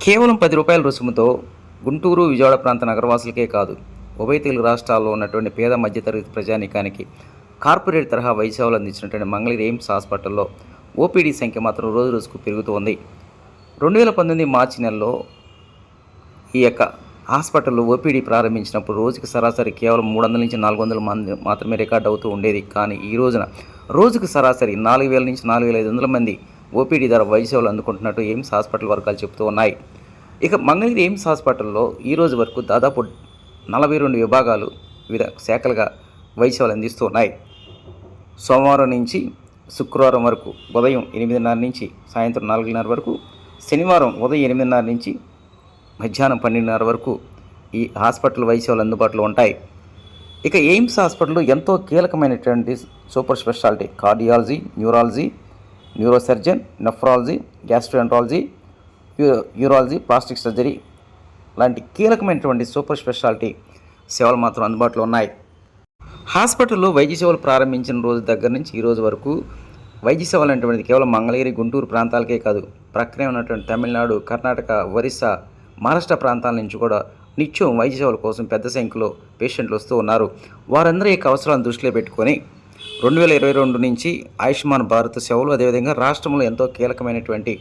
కేవలం రూ. 10 రుసుముతో గుంటూరు, విజయవాడ ప్రాంత నగరవాసులకే కాదు, ఉభయ తెలుగు రాష్ట్రాల్లో ఉన్నటువంటి పేద మధ్యతరగతి ప్రజానీకానికి కార్పొరేట్ తరహా వైద్య సేవలు అందించినటువంటి మంగళగిరి ఎయిమ్స్ హాస్పిటల్లో ఓపీడీ సంఖ్య మాత్రం రోజు రోజుకు పెరుగుతూ ఉంది. 2019 మార్చి నెలలో ఈ యొక్క హాస్పిటల్లో ఓపీడీ ప్రారంభించినప్పుడు రోజుకి సరాసరి కేవలం 300 నుంచి 400 మంది మాత్రమే రికార్డ్ అవుతూ ఉండేది. కానీ ఈ రోజున రోజుకు సరాసరి 4000 నుంచి 4500 మంది ఓపీడీ ద్వారా వైద్య సేవలు అందుకుంటున్నట్టు ఎయిమ్స్ హాస్పిటల్ వర్గాలు చెబుతూ ఉన్నాయి. ఇక మంగళగిరి ఎయిమ్స్ హాస్పిటల్లో ఈ రోజు వరకు దాదాపు 42 విభాగాలు వివిధ శాఖలుగా వైద్య సేవలు అందిస్తూ ఉన్నాయి. సోమవారం నుంచి శుక్రవారం వరకు ఉదయం 8:30 నుంచి సాయంత్రం 4:30 వరకు, శనివారం ఉదయం 8:30 నుంచి మధ్యాహ్నం 12:30 వరకు ఈ హాస్పిటల్ వైద్య సేవలు అందుబాటులో ఉంటాయి. ఇక ఎయిమ్స్ హాస్పిటల్లో ఎంతో కీలకమైనటువంటి super speciality cardiology, neurology, neurosurgeon, nephrology, gastroenterology, urology, plastic surgery లాంటి కీలకమైనటువంటి సూపర్ స్పెషాలిటీ సేవలు మాత్రం అందుబాటులో ఉన్నాయి. హాస్పిటల్లో వైద్య సేవలు ప్రారంభించిన రోజు దగ్గర నుంచి ఈ రోజు వరకు వైద్య సేవలు అనేటువంటిది కేవలం మంగళగిరి, గుంటూరు ప్రాంతాలకే కాదు, ప్రక్కనే ఉన్నటువంటి తమిళనాడు, కర్ణాటక, ఒరిస్సా, మహారాష్ట్ర ప్రాంతాల నుంచి కూడా నిత్యం వైద్య సేవల కోసం పెద్ద సంఖ్యలో పేషెంట్లు వస్తూ ఉన్నారు. వారందరి యొక్క అవసరాలను దృష్టిలో పెట్టుకొని 2022 నుంచి ఆయుష్మాన్ భారత్ సేవలు, అదేవిధంగా రాష్ట్రంలో ఎంతో కీలకమైనటువంటి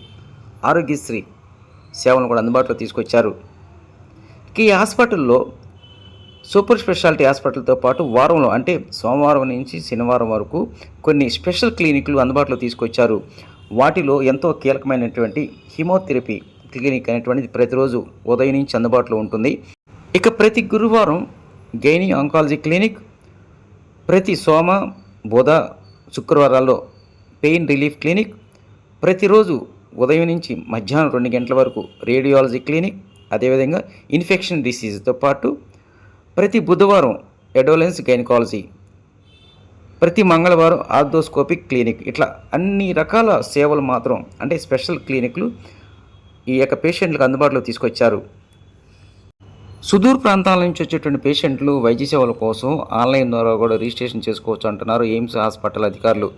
ఆరోగ్యశ్రీ సేవలను కూడా అందుబాటులో తీసుకొచ్చారు. ఈ హాస్పిటల్లో సూపర్ స్పెషాలిటీ హాస్పిటల్తో పాటు వారంలో అంటే సోమవారం నుంచి శనివారం వరకు కొన్ని స్పెషల్ క్లినిక్లు అందుబాటులో తీసుకొచ్చారు. వాటిలో ఎంతో కీలకమైనటువంటి హిమోథెరపీ క్లినిక్ అనేటువంటిది ప్రతిరోజు ఉదయం నుంచి అందుబాటులో ఉంటుంది. ఇక ప్రతి గురువారం గైనీ ఆంకాలజీ క్లినిక్, ప్రతి సోమ, బుధ, శుక్రవారాల్లో పెయిన్ రిలీఫ్ క్లినిక్, ప్రతిరోజు ఉదయం నుంచి మధ్యాహ్నం 2 గంటల వరకు రేడియాలజీ క్లినిక్, అదేవిధంగా ఇన్ఫెక్షన్ డిసీజ్తో పాటు ప్రతి బుధవారం అడోలెన్స్ గైనకాలజీ, ప్రతి మంగళవారం ఆర్థోస్కోపిక్ క్లినిక్, ఇట్లా అన్ని రకాల సేవలు మాత్రం అంటే స్పెషల్ క్లినిక్లు ఈ యొక్క పేషెంట్లకు అందుబాటులో తీసుకొచ్చారు. సుదూర ప్రాంతాల నుంచి వచ్చేటువంటి పేషెంట్లు వైద్య సేవల కోసం ఆన్లైన్ ద్వారా కూడా రిజిస్ట్రేషన్ చేసుకోవచ్చు అంటున్నారు ఎయిమ్స్ హాస్పిటల్ అధికారులు.